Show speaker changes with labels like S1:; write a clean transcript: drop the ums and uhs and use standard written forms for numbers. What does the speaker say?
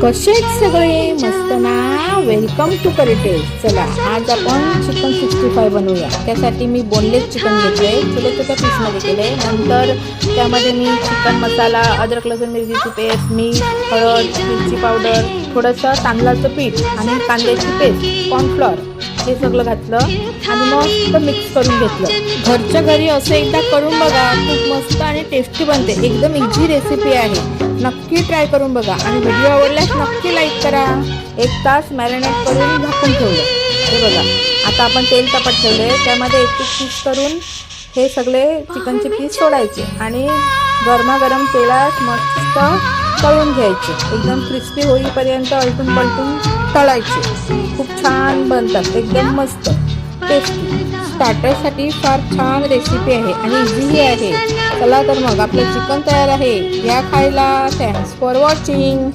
S1: कसे आहेत सगळे? मस्त ना? वेलकम टू करिटेज. चला आज आपण चिकन 65 बनवूया. त्यासाठी मी बोनलेस चिकन घेतलंय, छोट्या छोट्या पीसमध्ये केलंय. नंतर त्यामध्ये मी चिकन मसाला, अद्रक लसूण मिरचीची पेस्ट, मीठ, हळद, मिरची पावडर, थोडंसं तांदळाचं पीठ आणि कांद्याची पेस्ट, कॉर्नफ्लॉर हे सगळं घातलं आणि मस्त मिक्स करून घेतलं. घरच्या घरी असं एकदा करून बघा, खूप मस्त आणि टेस्टी बनते. एकदम इझी रेसिपी आहे, नक्की ट्राय करून बघा आणि व्हिडिओ आवडल्यास नक्की लाईक करा. 1 तास मॅरिनेट करून झाकून ठेवलं. हे बघा, आता आपण तेल तापत ठेवले, त्यामध्ये 1-1 पीस करून हे सगळे चिकनचे पीस सोडायचे आणि गरमागरम तेलात मस्त तळून घ्यायचे. एकदम क्रिस्पी होईपर्यंत आलटून पलटून तळायचे. खूप छान बनतात, एकदम मस्त टेस्टी. स्टार्टरसाठी फार छान रेसिपी आहे आणि इझी आहे. चला तर मग आपलं चिकन तयार आहे, या खायला. Thanks for watching.